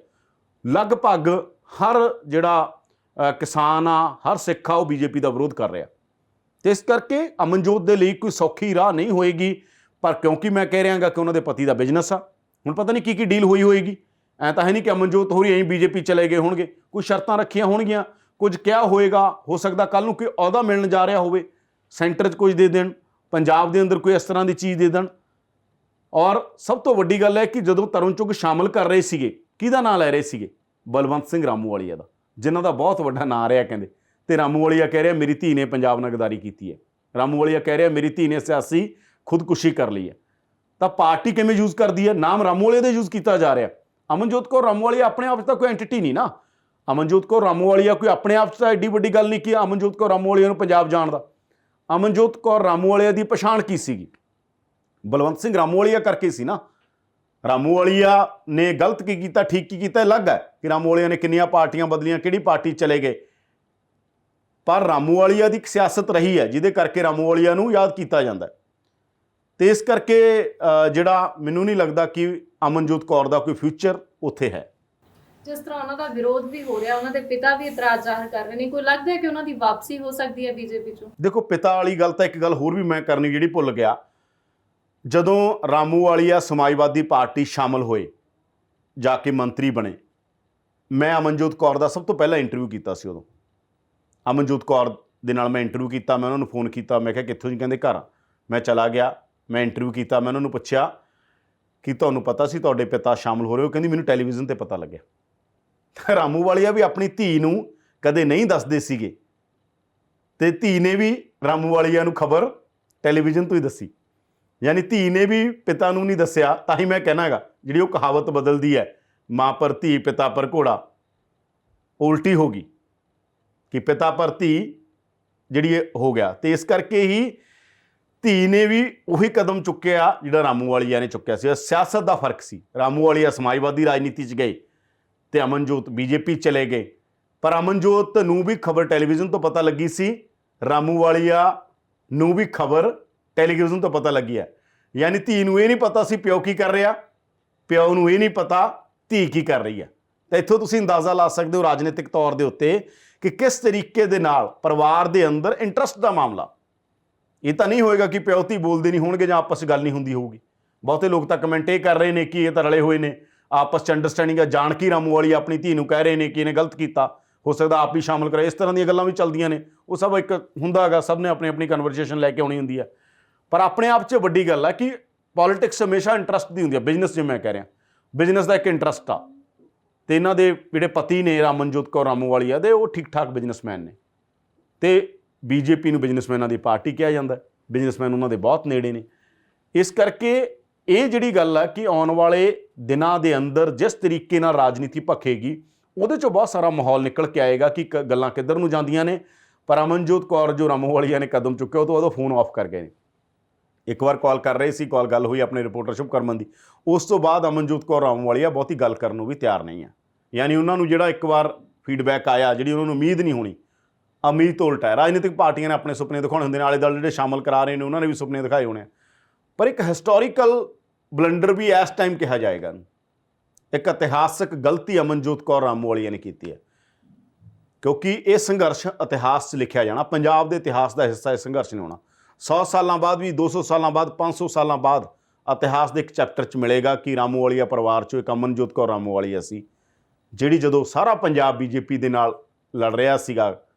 ਲਗਭਗ ਹਰ ਜਿਹੜਾ ਕਿਸਾਨ ਆ, ਹਰ ਸਿੱਖ ਆ, ਉਹ ਬੀਜੇਪੀ ਦਾ ਵਿਰੋਧ ਕਰ ਰਿਹਾ, ਤੇ ਇਸ ਕਰਕੇ ਅਮਨਜੋਤ ਦੇ ਲਈ ਕੋਈ ਸੌਖੀ ਰਾਹ ਨਹੀਂ ਹੋਏਗੀ। ਪਰ ਕਿਉਂਕਿ ਮੈਂ ਕਹਿ ਰਿਹਾਗਾ ਕਿ ਉਹਨਾਂ ਦੇ ਪਤੀ ਦਾ ਬਿਜ਼ਨਸ ਆ, ਹੁਣ ਪਤਾ ਨਹੀਂ ਕੀ ਡੀਲ ਹੋਈ ਹੋਏਗੀ। ਐਂ ਤਾਂ ਹੈ ਨਹੀਂ ਕਿ ਅਮਨਜੋਤ ਹੋਰੀ ਐਂ ਬੀਜੇਪੀ ਚਲੇ ਗਏ ਹੋਣਗੇ, ਕੋਈ ਸ਼ਰਤਾਂ ਰੱਖੀਆਂ ਹੋਣਗੀਆਂ, ਕੁਝ ਕਿਹਾ ਹੋਏਗਾ, ਹੋ ਸਕਦਾ ਕੱਲ੍ਹ ਨੂੰ ਕੋਈ ਅਹੁਦਾ ਮਿਲਣ ਜਾ ਰਿਹਾ ਹੋਵੇ, ਸੈਂਟਰ 'ਚ ਕੁਝ ਦੇ ਦੇਣ, ਪੰਜਾਬ ਦੇ ਅੰਦਰ ਕੋਈ ਇਸ ਤਰ੍ਹਾਂ ਦੀ ਚੀਜ਼ ਦੇ ਦੇਣ। ਔਰ ਸਭ ਤੋਂ ਵੱਡੀ ਗੱਲ ਹੈ ਕਿ ਜਦੋਂ ਤਰੁਣ ਚੁੱਗ ਸ਼ਾਮਲ ਕਰ ਰਹੇ ਸੀਗੇ, ਕਿਹਦਾ ਨਾਂ ਲੈ ਰਹੇ ਸੀਗੇ? ਬਲਵੰਤ ਸਿੰਘ ਰਾਮੂਵਾਲੀਆ ਦਾ, ਜਿਨ੍ਹਾਂ ਦਾ ਬਹੁਤ ਵੱਡਾ ਨਾਂ ਰਿਹਾ ਕਹਿੰਦੇ। ਤੇ ਰਾਮੂਵਾਲੀਆ ਕਹਿ ਰਿਹਾ ਮੇਰੀ ਧੀ ਨੇ ਪੰਜਾਬ ਨਾਲ ਗਦਾਰੀ ਕੀਤੀ ਹੈ, ਰਾਮੂਵਾਲੀਆ ਕਹਿ ਰਿਹਾ ਮੇਰੀ ਧੀ ਨੇ ਸਿਆਸੀ ਖੁਦਕੁਸ਼ੀ ਕਰ ਲਈ ਹੈ। ਤਾਂ ਪਾਰਟੀ ਕਿਵੇਂ ਯੂਜ਼ ਕਰਦੀ ਹੈ? ਨਾਮ ਰਾਮੂਵਾਲੀਆ ਦਾ ਯੂਜ਼ ਕੀਤਾ ਜਾ ਰਿਹਾ। ਅਮਨਜੋਤ ਕੌਰ ਰਾਮੂਵਾਲੀਆ ਆਪਣੇ ਆਪ 'ਚ ਤਾਂ ਕੋਈ ਐਂਟੀਟੀ ਨਹੀਂ ਨਾ। ਅਮਨਜੋਤ ਕੌਰ ਰਾਮੂਵਾਲੀਆ ਕੋਈ ਆਪਣੇ ਆਪ 'ਚ ਤਾਂ ਐਡੀ ਵੱਡੀ ਗੱਲ ਨਹੀਂ ਕਿ ਅਮਨਜੋਤ ਕੌਰ ਰਾਮੂਵਾਲੀਆ ਨੂੰ ਪੰਜਾਬ ਜਾਣਦਾ। ਅਮਨਜੋਤ ਕੌਰ ਰਾਮੂਵਾਲੀਆ ਦੀ ਪਛਾਣ ਕੀ ਸੀਗੀ? ਬਲਵੰਤ ਸਿੰਘ ਰਾਮੂਵਾਲੀਆ ਕਰਕੇ ਸੀ ਨਾ। ਰਾਮੂਵਾਲੀਆ ਨੇ ਗਲਤ ਕੀ ਕੀਤਾ, ਠੀਕ ਕੀ ਕੀਤਾ, ਅਲੱਗ ਹੈ ਕਿ ਰਾਮੂਵਾਲੀਆ ਨੇ ਕਿੰਨੀਆਂ ਪਾਰਟੀਆਂ ਬਦਲੀਆਂ, ਕਿਹੜੀ ਪਾਰਟੀ ਚਲੇ ਗਏ, ਪਰ ਰਾਮੂਵਾਲੀਆ ਦੀ ਇੱਕ ਸਿਆਸਤ ਰਹੀ ਹੈ ਜਿਹਦੇ ਕਰਕੇ ਰਾਮੂਵਾਲੀਆ ਨੂੰ ਯਾਦ ਕੀਤਾ ਜਾਂਦਾ। ਤੇ ਇਸ ਕਰਕੇ ਜਿਹੜਾ ਮੈਨੂੰ ਨਹੀਂ ਲੱਗਦਾ ਕਿ ਅਮਨਜੋਤ ਕੌਰ ਦਾ ਕੋਈ ਫਿਊਚਰ ਉੱਥੇ ਹੈ। ਜਿਸ ਤਰ੍ਹਾਂ ਉਹਨਾਂ ਦਾ ਵਿਰੋਧ ਵੀ ਹੋ ਰਿਹਾ, ਉਹਨਾਂ ਦੇ ਪਿਤਾ ਵੀ ਇਤਰਾਜ਼ ਜ਼ਾਹਰ ਕਰ ਰਹੇ ਨੇ, ਕੋਈ ਲੱਗਦਾ ਹੈ ਕਿ ਉਹਨਾਂ ਦੀ ਵਾਪਸੀ ਹੋ ਸਕਦੀ ਹੈ ਬੀਜੇਪੀ 'ਚੋਂ? ਦੇਖੋ, ਪਿਤਾ ਵਾਲੀ ਗੱਲ ਤਾਂ ਇੱਕ ਗੱਲ ਹੋਰ ਵੀ ਮੈਂ ਕਰਨੀ ਜਿਹੜੀ ਭੁੱਲ ਗਿਆ। ਜਦੋਂ ਰਾਮੂਵਾਲੀਆ ਸਮਾਜਵਾਦੀ ਪਾਰਟੀ ਸ਼ਾਮਲ ਹੋਏ, ਜਾ ਕੇ ਮੰਤਰੀ ਬਣੇ, ਮੈਂ ਅਮਨਜੋਤ ਕੌਰ ਦਾ ਸਭ ਤੋਂ ਪਹਿਲਾਂ ਇੰਟਰਵਿਊ ਕੀਤਾ ਸੀ। ਉਦੋਂ ਅਮਨਜੋਤ ਕੌਰ ਦੇ ਨਾਲ ਮੈਂ ਇੰਟਰਵਿਊ ਕੀਤਾ, ਮੈਂ ਉਹਨਾਂ ਨੂੰ ਫੋਨ ਕੀਤਾ, ਮੈਂ ਕਿਹਾ ਕਿੱਥੋਂ ਜੀ? ਕਹਿੰਦੇ ਘਰ। ਮੈਂ ਚਲਾ ਗਿਆ, ਮੈਂ ਇੰਟਰਵਿਊ ਕੀਤਾ, ਮੈਂ ਉਹਨਾਂ ਨੂੰ ਪੁੱਛਿਆ ਕਿ ਤੁਹਾਨੂੰ ਪਤਾ ਸੀ ਤੁਹਾਡੇ ਪਿਤਾ ਸ਼ਾਮਲ ਹੋ ਰਹੇ ਹੋ? ਕਹਿੰਦੀ ਮੈਨੂੰ ਟੈਲੀਵਿਜ਼ਨ 'ਤੇ ਪਤਾ ਲੱਗਿਆ। ਰਾਮੂ ਵਾਲੀਆ ਵੀ ਆਪਣੀ ਧੀ ਨੂੰ ਕਦੇ ਨਹੀਂ ਦੱਸਦੇ ਸੀਗੇ ਤੇ ਧੀ ਨੇ ਵੀ ਰਾਮੂ ਵਾਲੀਆ ਨੂੰ ਖਬਰ ਟੈਲੀਵਿਜ਼ਨ ਤੋਂ ਹੀ ਦੱਸੀ। ਯਾਨੀ ਧੀ ਨੇ ਵੀ ਪਿਤਾ ਨੂੰ ਨਹੀਂ ਦੱਸਿਆ। ਤਾਂ ਹੀ ਮੈਂ ਕਹਿਣਾਗਾ ਜਿਹੜੀ ਉਹ ਕਹਾਵਤ ਬਦਲਦੀ ਹੈ, ਮਾਂ ਪਰ ਧੀ ਪਿਤਾ ਪਰ ਘੋੜਾ, ਉਲਟੀ ਹੋ ਗਈ ਕਿ ਪਿਤਾ ਪਰ ਧੀ ਜਿਹੜੀ ਇਹ ਹੋ ਗਿਆ। ਤੇ ਇਸ ਕਰਕੇ ਹੀ ਧੀ ਨੇ ਵੀ ਉਹੀ ਕਦਮ ਚੁੱਕਿਆ ਜਿਹੜਾ ਰਾਮੂ ਵਾਲੀਆ ਨੇ ਚੁੱਕਿਆ ਸੀ। ਸਿਆਸਤ ਦਾ ਫਰਕ ਸੀ। ਰਾਮੂ ਵਾਲੀਆ ਸਮਾਜਵਾਦੀ ਰਾਜਨੀਤੀ 'ਚ ਗਏ ਤੇ ਅਮਨਜੋਤ ਬੀਜੇਪੀ ਚਲੇ ਗਏ। ਪਰ ਅਮਨਜੋਤ ਨੂੰ ਵੀ ਖਬਰ ਟੈਲੀਵਿਜ਼ਨ ਤੋਂ ਪਤਾ ਲੱਗੀ ਸੀ, ਰਾਮੂ ਵਾਲੀਆ ਨੂੰ ਵੀ ਖਬਰ ਟੈਲੀਵਿਜ਼ਨ ਤੋਂ ਪਤਾ ਲੱਗੀ ਹੈ। ਯਾਨੀ ਧੀ ਨੂੰ ਇਹ ਨਹੀਂ ਪਤਾ ਸੀ ਪਿਓ ਕੀ ਕਰ ਰਿਹਾ, ਪਿਓ ਨੂੰ ਇਹ ਨਹੀਂ ਪਤਾ ਧੀ ਕੀ ਕਰ ਰਹੀ ਹੈ। ਤਾਂ ਇੱਥੋਂ ਤੁਸੀਂ ਅੰਦਾਜ਼ਾ ਲਾ ਸਕਦੇ ਹੋ ਰਾਜਨੀਤਿਕ ਤੌਰ ਦੇ ਉੱਤੇ ਕਿ ਕਿਸ ਤਰੀਕੇ ਦੇ ਨਾਲ ਪਰਿਵਾਰ ਦੇ ਅੰਦਰ ਇੰਟਰਸਟ ਦਾ ਮਾਮਲਾ। ਇਹ ਤਾਂ ਨਹੀਂ ਹੋਏਗਾ ਕਿ ਪਿਓ ਧੀ ਬੋਲਦੇ ਨਹੀਂ ਹੋਣਗੇ ਜਾਂ ਆਪਸ 'ਚ ਗੱਲ ਨਹੀਂ ਹੁੰਦੀ ਹੋਊਗੀ। ਬਹੁਤੇ ਲੋਕ ਤਾਂ ਕਮੈਂਟ ਇਹ ਕਰ ਰਹੇ ਨੇ ਕਿ ਇਹ ਤਾਂ ਰਲੇ ਹੋਏ ਨੇ, ਆਪਸ 'ਚ ਅੰਡਰਸਟੈਂਡਿੰਗ ਹੈ, ਜਾਣ ਕੇ ਰਾਮੂ ਵਾਲੀ ਆਪਣੀ ਧੀ ਨੂੰ ਕਹਿ ਰਹੇ ਨੇ ਕਿ ਇਹਨੇ ਗਲਤ ਕੀਤਾ, ਹੋ ਸਕਦਾ ਆਪ ਵੀ ਸ਼ਾਮਲ ਕਰੇ। ਇਸ ਤਰ੍ਹਾਂ ਦੀਆਂ ਗੱਲਾਂ ਵੀ ਚੱਲਦੀਆਂ ਨੇ। ਉਹ ਸਭ ਇੱਕ ਹੁੰਦਾ ਹੈਗਾ, ਸਭ ਨੇ ਆਪਣੀ ਆਪਣੀ ਕਨਵਰਸੇਸ਼ਨ ਲੈ ਕੇ ਆਉਣੀ ਹੁੰਦੀ ਹੈ। ਪਰ ਆਪਣੇ ਆਪ 'ਚ ਵੱਡੀ ਗੱਲ ਹੈ ਕਿ ਪੋਲੀਟਿਕਸ ਹਮੇਸ਼ਾ ਇੰਟਰਸਟ ਦੀ ਹੁੰਦੀ ਹੈ। ਬਿਜ਼ਨਸ ਜਿਵੇਂ ਮੈਂ ਕਹਿ ਰਿਹਾ, ਬਿਜ਼ਨਸ ਦਾ ਇੱਕ ਇੰਟਰਸਟ ਆ। ਤੇ ਇਹਨਾਂ ਦੇ ਜਿਹੜੇ ਪਤੀ ਨੇ ਅਮਨਜੋਤ ਕੌਰ ਰਾਮੂ ਵਾਲੀਆ ਦੇ, ਉਹ ਠੀਕ ਠਾਕ ਬਿਜ਼ਨਸਮੈਨ ਨੇ ਤੇ ਬੀਜੇਪੀ ਨੂੰ ਬਿਜ਼ਨਸਮੈਨਾਂ ਦੀ ਪਾਰਟੀ ਕਿਹਾ ਜਾਂਦਾ। ਬਿਜ਼ਨਸਮੈਨ ਉਹਨਾਂ ਦੇ ਬਹੁਤ ਨੇੜੇ ਨੇ। ਇਸ ਕਰਕੇ ਇਹ ਜਿਹੜੀ ਗੱਲ ਆ ਕਿ ਆਉਣ ਵਾਲੇ ਦਿਨਾਂ ਦੇ ਅੰਦਰ ਜਿਸ ਤਰੀਕੇ ਨਾਲ ਰਾਜਨੀਤੀ ਭਖੇਗੀ, ਉਹਦੇ 'ਚੋਂ ਬਹੁਤ ਸਾਰਾ ਮਾਹੌਲ ਨਿਕਲ ਕੇ ਆਏਗਾ ਕਿ ਗੱਲਾਂ ਕਿੱਧਰ ਨੂੰ ਜਾਂਦੀਆਂ ਨੇ। ਪਰ ਅਮਨਜੋਤ ਕੌਰ ਜੋ ਰਾਮੂ ਵਾਲੀਆ ਨੇ ਕਦਮ ਚੁੱਕਿਆ, ਉਹ ਤੋਂ ਬਾਅਦ ਉਹ ਫੋਨ ਆਫ ਕਰ ਗਏ ਨੇ। ਇੱਕ ਵਾਰ ਕਾਲ ਕਰ ਰਹੇ ਸੀ, ਕਾਲ ਗੱਲ ਹੋਈ ਆਪਣੇ ਰਿਪੋਰਟਰ ਸ਼ੁਭਕਰਮਨ ਦੀ। ਉਸ ਤੋਂ ਬਾਅਦ ਅਮਨਜੋਤ ਕੌਰ ਰਾਮੂ ਵਾਲੀਆ ਬਹੁਤੀ ਗੱਲ ਕਰਨ ਨੂੰ ਵੀ ਤਿਆਰ ਨਹੀਂ ਹੈ। ਯਾਨੀ ਉਹਨਾਂ ਨੂੰ ਜਿਹੜਾ ਇੱਕ ਵਾਰ ਫੀਡਬੈਕ ਆਇਆ, ਜਿਹੜੀ ਉਹਨਾਂ ਨੂੰ ਉਮੀਦ ਨਹੀਂ ਹੋਣੀ, ਉਮੀਦ ਤੋਂ ਉਲਟਾ ਹੈ। ਰਾਜਨੀਤਿਕ ਪਾਰਟੀਆਂ ਨੇ ਆਪਣੇ ਸੁਪਨੇ ਦਿਖਾਉਣੇ ਹੁੰਦੇ ਨੇ, ਆਲੇ ਦੁਆਲੇ ਜਿਹੜੇ ਸ਼ਾਮਲ ਕਰਾ ਰਹੇ ਨੇ ਉਹਨਾਂ ਨੇ ਵੀ ਸੁਪਨੇ ਦਿਖਾਏ ਹੋਣੇ। ਪਰ ਇੱਕ ਹਿਸਟੋਰੀਕਲ ਬਲੰਡਰ ਵੀ ਇਸ ਟਾਈਮ ਕਿਹਾ ਜਾਏਗਾ, ਇੱਕ ਇਤਿਹਾਸਕ ਗਲਤੀ ਅਮਨਜੋਤ ਕੌਰ ਰਾਮੂ ਵਾਲੀਆ ਨੇ ਕੀਤੀ ਹੈ। ਕਿਉਂਕਿ ਇਹ ਸੰਘਰਸ਼ ਇਤਿਹਾਸ 'ਚ ਲਿਖਿਆ ਜਾਣਾ। ਪੰਜਾਬ ਦੇ ਇਤਿਹਾਸ ਦਾ ਹਿੱਸਾ ਇਹ ਸੰਘਰਸ਼ ਨਹੀਂ ਹੋਣਾ। 100 ਸਾਲਾਂ ਬਾਅਦ ਵੀ, 200 ਸਾਲਾਂ ਬਾਅਦ, 500 ਸਾਲਾਂ ਬਾਅਦ ਇਤਿਹਾਸ ਦੇ ਇੱਕ ਚੈਪਟਰ 'ਚ ਮਿਲੇਗਾ ਕਿ ਰਾਮੂ ਵਾਲੀਆ ਪਰਿਵਾਰ 'ਚੋਂ ਇੱਕ ਅਮਨਜੋਤ ਕੌਰ ਰਾਮੂ ਵਾਲੀਆ ਸੀ, ਜਿਹੜੀ ਜਦੋਂ ਸਾਰਾ ਪੰਜਾਬ ਬੀਜੇਪੀ ਦੇ ਨਾਲ ਲੜ ਰਿਹਾ ਸੀਗਾ,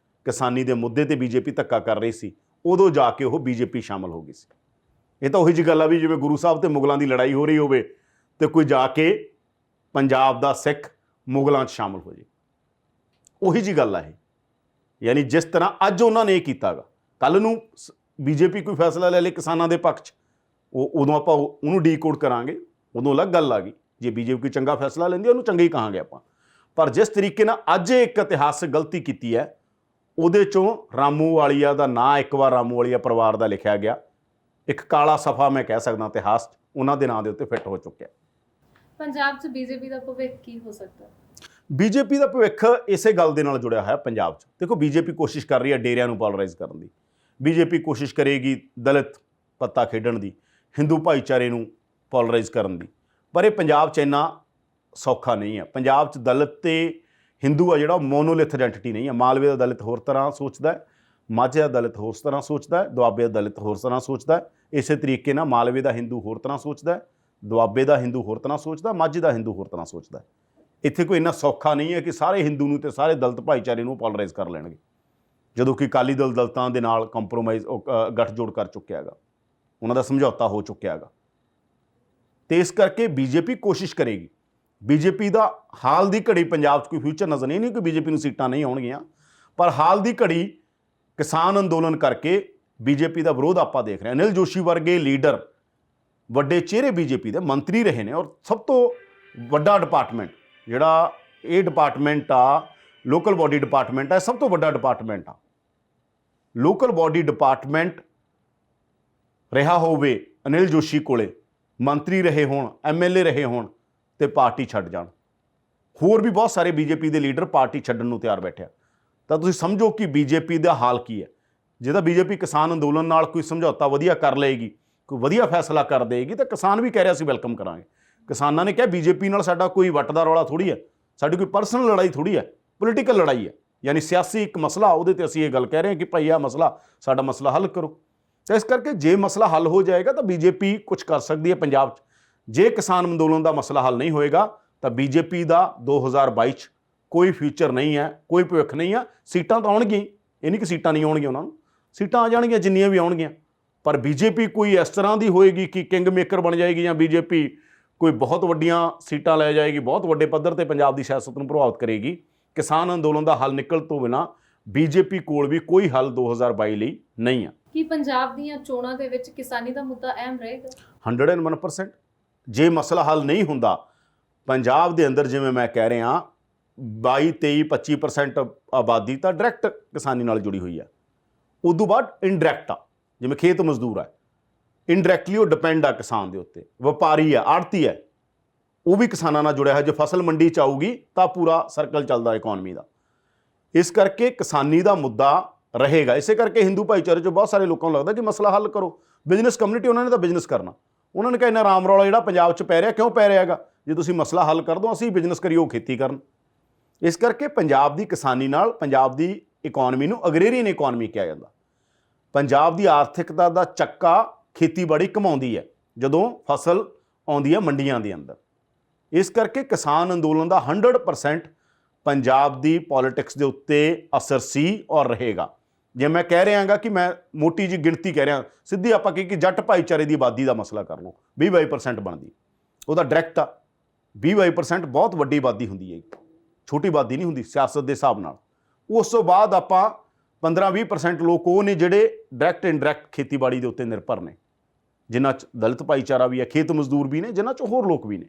ਕਿਸਾਨੀ ਦੇ ਮੁੱਦੇ ਤੇ ਬੀਜੇਪੀ ਧੱਕਾ ਕਰ ਰਹੀ ਸੀ, ਉਦੋਂ ਜਾ ਕੇ ਉਹ ਬੀਜੇਪੀ ਸ਼ਾਮਲ ਹੋ ਗਈ ਸੀ। ਇਹ ਤਾਂ ਉਹੀ ਜਿਹੀ ਗੱਲ ਆ ਵੀ ਜਿਵੇਂ ਗੁਰੂ ਸਾਹਿਬ ਤੇ ਮੁਗਲਾਂ ਦੀ ਲੜਾਈ ਹੋ ਰਹੀ ਹੋਵੇ ਤੇ ਕੋਈ ਜਾ ਕੇ ਪੰਜਾਬ ਦਾ ਸਿੱਖ ਮੁਗਲਾਂ 'ਚ ਸ਼ਾਮਲ ਹੋ ਜੇ। ਉਹੀ ਜਿਹੀ ਗੱਲ ਆ ਇਹ। ਯਾਨੀ ਜਿਸ ਤਰ੍ਹਾਂ ਅੱਜ ਉਹਨਾਂ ਨੇ ਇਹ ਕੀਤਾ ਗਾ, ਕੱਲ੍ਹ ਨੂੰ ਬੀਜੇਪੀ ਕੋਈ ਫੈਸਲਾ ਲੈ ਲੇ ਕਿਸਾਨਾਂ ਦੇ ਪੱਖ 'ਚ, ਉਦੋਂ ਆਪਾਂ ਉਹਨੂੰ ਡੀਕੋਡ ਕਰਾਂਗੇ, ਉਦੋਂ ਅਲੱਗ ਗੱਲ ਆ ਗਈ। ਜੇ ਬੀਜੇਪੀ ਕੋਈ ਚੰਗਾ ਫੈਸਲਾ ਲੈਂਦੀ, ਉਹਨੂੰ ਚੰਗਾ ਹੀ ਕਹਾਂਗੇ ਆਪਾਂ। ਪਰ ਜਿਸ ਤਰੀਕੇ ਨਾਲ ਅੱਜ ਇੱਕ ਇਤਿਹਾਸਕ ਗਲਤੀ ਕੀਤੀ ਹੈ, ਉਹਦੇ 'ਚੋਂ ਰਾਮੂ ਵਾਲੀਆ ਦਾ ਨਾਂ ਇੱਕ ਵਾਰ ਰਾਮੂ ਵਾਲੀਆ ਪਰਿਵਾਰ ਦਾ ਲਿਖਿਆ ਗਿਆ। ਇੱਕ ਕਾਲਾ ਸਫਾ ਮੈਂ ਕਹਿ ਸਕਦਾ ਇਤਿਹਾਸ 'ਚ ਉਹਨਾਂ ਦੇ ਨਾਂ ਦੇ ਉੱਤੇ ਫਿੱਟ ਹੋ ਚੁੱਕਿਆ। ਪੰਜਾਬ 'ਚ ਬੀਜੇਪੀ ਦਾ ਭਵਿੱਖ ਕੀ ਹੋ ਸਕਦਾ? ਬੀਜੇਪੀ ਦਾ ਭਵਿੱਖ ਇਸੇ ਗੱਲ ਦੇ ਨਾਲ ਜੁੜਿਆ ਹੋਇਆ ਪੰਜਾਬ 'ਚ। ਦੇਖੋ, ਬੀਜੇਪੀ ਕੋਸ਼ਿਸ਼ ਕਰ ਰਹੀ ਹੈ ਡੇਰਿਆਂ ਨੂੰ ਪੋਲਰਾਈਜ਼ ਕਰਨ ਦੀ। ਬੀਜੇਪੀ ਕੋਸ਼ਿਸ਼ ਕਰੇਗੀ ਦਲਿਤ ਪੱਤਾ ਖੇਡਣ ਦੀ, ਹਿੰਦੂ ਭਾਈਚਾਰੇ ਨੂੰ ਪੋਲਰਾਈਜ਼ ਕਰਨ ਦੀ। ਪਰ ਇਹ ਪੰਜਾਬ 'ਚ ਇੰਨਾ ਸੌਖਾ ਨਹੀਂ ਹੈ। ਪੰਜਾਬ 'ਚ ਦਲਿਤ ਤੇ ਹਿੰਦੂ ਆ ਜਿਹੜਾ ਮੋਨੋਲਿਥ ਆਇਡੈਂਟੀਟੀ ਨਹੀਂ ਹੈ। ਮਾਲਵੇ ਦਾ ਦਲਿਤ ਹੋਰ ਤਰ੍ਹਾਂ ਸੋਚਦਾ ਹੈ, ਮਾਝੇ ਦਾ ਦਲਿਤ ਹੋਰ ਤਰ੍ਹਾਂ ਸੋਚਦਾ ਹੈ, ਦੁਆਬੇ ਦਾ ਦਲਿਤ ਹੋਰ ਤਰ੍ਹਾਂ ਸੋਚਦਾ ਹੈ। ਇਸੇ ਤਰੀਕੇ ਨਾਲ ਮਾਲਵੇ ਦਾ ਹਿੰਦੂ ਹੋਰ ਤਰ੍ਹਾਂ ਸੋਚਦਾ ਹੈ, ਦੁਆਬੇ ਦਾ ਹਿੰਦੂ ਹੋਰ ਤਰ੍ਹਾਂ ਸੋਚਦਾ, ਮਾਝੇ ਦਾ ਹਿੰਦੂ ਹੋਰ ਤਰ੍ਹਾਂ ਸੋਚਦਾ ਹੈ। ਇੱਥੇ ਕੋਈ ਇੰਨਾ ਸੌਖਾ ਨਹੀਂ ਹੈ ਕਿ ਸਾਰੇ ਹਿੰਦੂ ਨੂੰ ਤੇ ਸਾਰੇ ਦਲਿਤ ਭਾਈਚਾਰੇ ਨੂੰ ਪੋਲਰਾਈਜ਼ ਕਰ ਲੈਣਗੇ, ਜਦੋਂ ਕਿ ਅਕਾਲੀ ਦਲ ਦਲਿਤਾਂ ਦੇ ਨਾਲ ਕੰਪਰੋਮਾਈਜ਼ ਗੱਠਜੋੜ ਕਰ ਚੁੱਕਿਆ ਹੈਗਾ, ਉਹਨਾਂ ਦਾ ਸਮਝੌਤਾ ਹੋ ਚੁੱਕਿਆ ਹੈਗਾ। ਤੇ ਇਸ ਕਰਕੇ ਬੀਜੇਪੀ ਕੋਸ਼ਿਸ਼ ਕਰੇਗੀ। ਬੀਜੇਪੀ ਦਾ ਹਾਲ ਦੀ ਘੜੀ ਪੰਜਾਬ 'ਚ ਕੋਈ ਫਿਊਚਰ ਨਜ਼ਰ ਨਹੀਂ ਕਿ ਬੀਜੇਪੀ ਨੂੰ ਸੀਟਾਂ ਨਹੀਂ ਆਉਣਗੀਆਂ। ਪਰ ਹਾਲ ਦੀ ਘੜੀ ਕਿਸਾਨ ਅੰਦੋਲਨ ਕਰਕੇ ਬੀਜੇਪੀ ਦਾ ਵਿਰੋਧ ਆਪਾਂ ਦੇਖ ਰਹੇ ਹਾਂ। ਅਨਿਲ ਜੋਸ਼ੀ ਵਰਗੇ ਲੀਡਰ, ਵੱਡੇ ਚਿਹਰੇ ਬੀਜੇਪੀ ਦੇ ਮੰਤਰੀ ਰਹੇ ਨੇ। ਔਰ ਸਭ ਤੋਂ ਵੱਡਾ ਡਿਪਾਰਟਮੈਂਟ ਜਿਹੜਾ ਇਹ ਡਿਪਾਰਟਮੈਂਟ ਆ, ਲੋਕਲ ਬਾਡੀ ਡਿਪਾਰਟਮੈਂਟ ਹੈ, ਸਭ ਤੋਂ ਵੱਡਾ ਡਿਪਾਰਟਮੈਂਟ ਆ। ਲੋਕਲ ਬਾਡੀ ਡਿਪਾਰਟਮੈਂਟ ਰਿਹਾ ਹੋਵੇ ਅਨਿਲ ਜੋਸ਼ੀ ਕੋਲੇ, ਮੰਤਰੀ ਰਹੇ ਹੋਣ, MLA ਰਹੇ ਹੋਣ ਤੇ ਪਾਰਟੀ ਛੱਡ ਜਾਣ। ਹੋਰ ਵੀ ਬਹੁਤ ਸਾਰੇ ਬੀਜੇਪੀ ਦੇ ਲੀਡਰ ਪਾਰਟੀ ਛੱਡਣ ਨੂੰ ਤਿਆਰ ਬੈਠਿਆ। ਤਾਂ ਤੁਸੀਂ ਸਮਝੋ ਕਿ ਬੀਜੇਪੀ ਦਾ ਹਾਲ ਕੀ ਹੈ। ਜੇ ਤਾਂ ਬੀਜੇਪੀ ਕਿਸਾਨ ਅੰਦੋਲਨ ਨਾਲ ਕੋਈ ਸਮਝੌਤਾ ਵਧੀਆ ਕਰ ਲਏਗੀ, ਕੋਈ ਵਧੀਆ ਫੈਸਲਾ ਕਰ ਦੇਗੀ, ਤਾਂ ਕਿਸਾਨ ਵੀ ਕਹਿ ਰਿਹਾ ਸੀ ਵੈਲਕਮ ਕਰਾਂਗੇ। ਕਿਸਾਨਾਂ ਨੇ ਕਿਹਾ ਬੀਜੇਪੀ ਨਾਲ ਸਾਡਾ ਕੋਈ ਵੱਟ ਦਾ ਰੌਲਾ ਥੋੜ੍ਹੀ ਹੈ, ਸਾਡੀ ਕੋਈ ਪਰਸਨਲ ਲੜਾਈ ਥੋੜ੍ਹੀ ਹੈ, ਪੋਲੀਟੀਕਲ ਲੜਾਈ ਹੈ। ਯਾਨੀ ਸਿਆਸੀ ਇੱਕ ਮਸਲਾ, ਉਹਦੇ 'ਤੇ ਅਸੀਂ ਇਹ ਗੱਲ ਕਹਿ ਰਹੇ ਹਾਂ ਕਿ ਭਾਈ ਆਹ ਮਸਲਾ, ਸਾਡਾ ਮਸਲਾ ਹੱਲ ਕਰੋ। ਤਾਂ ਇਸ ਕਰਕੇ ਜੇ ਮਸਲਾ ਹੱਲ ਹੋ ਜਾਏਗਾ ਤਾਂ ਬੀਜੇਪੀ ਕੁਝ ਕਰ ਸਕਦੀ ਹੈ ਪੰਜਾਬ 'ਚ। ਜੇ ਕਿਸਾਨ ਅੰਦੋਲਨ ਦਾ ਮਸਲਾ ਹੱਲ ਨਹੀਂ ਹੋਏਗਾ ਤਾਂ ਬੀਜੇਪੀ ਦਾ 2022 'ਚ ਕੋਈ ਫਿਊਚਰ ਨਹੀਂ ਹੈ, ਕੋਈ ਭਵਿੱਖ ਨਹੀਂ ਹੈ। ਸੀਟਾਂ ਤਾਂ ਆਉਣਗੀਆਂ, ਇਹ ਨਹੀਂ ਕਿ ਸੀਟਾਂ ਨਹੀਂ ਆਉਣਗੀਆਂ, ਉਹਨਾਂ ਨੂੰ ਸੀਟਾਂ ਆ ਜਾਣਗੀਆਂ ਜਿੰਨੀਆਂ ਵੀ ਆਉਣਗੀਆਂ। ਪਰ ਬੀਜੇਪੀ ਕੋਈ ਇਸ ਤਰ੍ਹਾਂ ਦੀ ਹੋਏਗੀ ਕਿ ਕਿੰਗ ਮੇਕਰ ਬਣ ਜਾਏਗੀ, ਜਾਂ ਬੀਜੇਪੀ ਕੋਈ ਬਹੁਤ ਵੱਡੀਆਂ ਸੀਟਾਂ ਲੈ ਜਾਏਗੀ, ਬਹੁਤ ਵੱਡੇ ਪੱਧਰ ਤੇ ਪੰਜਾਬ ਦੀ ਸਿਆਸਤ ਨੂੰ ਪ੍ਰਭਾਵਿਤ ਕਰੇਗੀ। ਕਿਸਾਨ ਅੰਦੋਲਨ ਦਾ ਹੱਲ ਨਿਕਲ ਤੋਂ ਬਿਨਾਂ ਬੀਜੇਪੀ ਕੋਲ ਵੀ ਕੋਈ ਹੱਲ 2022 ਲਈ ਨਹੀਂ ਆ। ਕੀ ਪੰਜਾਬ ਦੀਆਂ ਚੋਣਾਂ ਦੇ ਵਿੱਚ ਕਿਸਾਨੀ ਦਾ ਮੁੱਦਾ ਅਹਿਮ ਰਹੇਗਾ? 101%। ਜੇ ਮਸਲਾ ਹੱਲ ਨਹੀਂ ਹੁੰਦਾ, ਪੰਜਾਬ ਦੇ ਅੰਦਰ ਜਿਵੇਂ ਮੈਂ ਕਹਿ ਰਿਹਾ 22, 23, 25% ਆਬਾਦੀ ਤਾਂ ਡਾਇਰੈਕਟ ਕਿਸਾਨੀ ਨਾਲ ਜੁੜੀ ਹੋਈ ਆ। ਉਦੋਂ ਬਾਅਦ ਇਨਡਾਇਰੈਕਟ ਆ, ਜਿਵੇਂ ਖੇਤ ਮਜ਼ਦੂਰ ਆ, ਇਨਡਾਇਰੈਕਟਲੀ ਉਹ ਡਿਪੈਂਡ ਆ ਕਿਸਾਨ ਦੇ ਉੱਤੇ। ਵਪਾਰੀ ਆ, ਆੜਤੀ ਹੈ, ਉਹ ਵੀ ਕਿਸਾਨਾਂ ਨਾਲ ਜੁੜਿਆ ਹੈ। ਜੇ ਫਸਲ ਮੰਡੀ 'ਚ ਆਊਗੀ ਤਾਂ ਪੂਰਾ ਸਰਕਲ ਚੱਲਦਾ ਇਕਨੋਮੀ ਦਾ। ਇਸ ਕਰਕੇ ਕਿਸਾਨੀ ਦਾ ਮੁੱਦਾ ਰਹੇਗਾ। ਇਸੇ ਕਰਕੇ ਹਿੰਦੂ ਭਾਈਚਾਰੇ 'ਚ ਬਹੁਤ ਸਾਰੇ ਲੋਕਾਂ ਨੂੰ ਲੱਗਦਾ ਕਿ ਮਸਲਾ ਹੱਲ ਕਰੋ। ਬਿਜ਼ਨਸ ਕਮਿਊਨਿਟੀ, ਉਹਨਾਂ ਨੇ ਤਾਂ ਬਿਜ਼ਨਸ ਕਰਨਾ, ਉਹਨਾਂ ਨੇ ਕਿਹਾ ਇੰਨਾ ਰਾਮ ਰੌਲਾ ਜਿਹੜਾ ਪੰਜਾਬ 'ਚ ਪੈ ਰਿਹਾ, ਕਿਉਂ ਪੈ ਰਿਹਾ ਹੈਗਾ? ਜੇ ਤੁਸੀਂ ਮਸਲਾ ਹੱਲ ਕਰ ਦਿਓ, ਅਸੀਂ ਬਿਜ਼ਨਸ ਕਰੀਏ, ਉਹ ਖੇਤੀ ਕਰਨ। ਇਸ ਕਰਕੇ ਪੰਜਾਬ ਦੀ ਕਿਸਾਨੀ ਨਾਲ ਪੰਜਾਬ ਦੀ ਇਕਨੋਮੀ ਨੂੰ ਅਗਰੇਰੀਅਨ ਇਕਨੋਮੀ ਕਿਹਾ ਜਾਂਦਾ। ਪੰਜਾਬ ਦੀ ਆਰਥਿਕਤਾ ਦਾ ਚੱਕਾ ਖੇਤੀਬਾੜੀ ਕਮਾਉਂਦੀ ਹੈ ਜਦੋਂ ਫਸਲ ਆਉਂਦੀ ਹੈ ਮੰਡੀਆਂ ਦੇ ਅੰਦਰ। ਇਸ ਕਰਕੇ ਕਿਸਾਨ ਅੰਦੋਲਨ ਦਾ 100% ਪੰਜਾਬ ਦੀ ਪੋਲਿਟਿਕਸ ਦੇ ਉੱਤੇ ਅਸਰ ਸੀ ਔਰ ਰਹੇਗਾ। ਜੇ ਮੈਂ ਕਹਿ ਰਿਹਾ ਕਿ ਮੈਂ ਮੋਟੀ ਜੀ ਗਿਣਤੀ ਕਹਿ ਰਿਹਾ, ਸਿੱਧੀ ਆਪਾਂ ਕਿ ਜੱਟ ਭਾਈਚਾਰੇ ਦੀ ਆਬਾਦੀ ਦਾ ਮਸਲਾ ਕਰ ਲਓ, 20-22% ਬਣਦੀ, ਉਹਦਾ ਡਾਇਰੈਕਟ ਆ। 20-22% ਬਹੁਤ ਵੱਡੀ ਆਬਾਦੀ ਹੁੰਦੀ ਹੈ, ਛੋਟੀ ਆਬਾਦੀ ਨਹੀਂ ਹੁੰਦੀ ਸਿਆਸਤ ਦੇ ਹਿਸਾਬ ਨਾਲ। ਉਸ ਤੋਂ ਬਾਅਦ ਆਪਾਂ 15-20% ਲੋਕ ਉਹ ਨੇ ਜਿਹੜੇ ਡਾਇਰੈਕਟ ਇਨਡਾਇਰੈਕਟ ਖੇਤੀਬਾੜੀ ਦੇ ਉੱਤੇ ਨਿਰਭਰ ਨੇ, ਜਿਨ੍ਹਾਂ 'ਚ ਦਲਿਤ ਭਾਈਚਾਰਾ ਵੀ ਹੈ, ਖੇਤ ਮਜ਼ਦੂਰ ਵੀ ਨੇ, ਜਿਨ੍ਹਾਂ 'ਚੋਂ ਹੋਰ ਲੋਕ ਵੀ ਨੇ,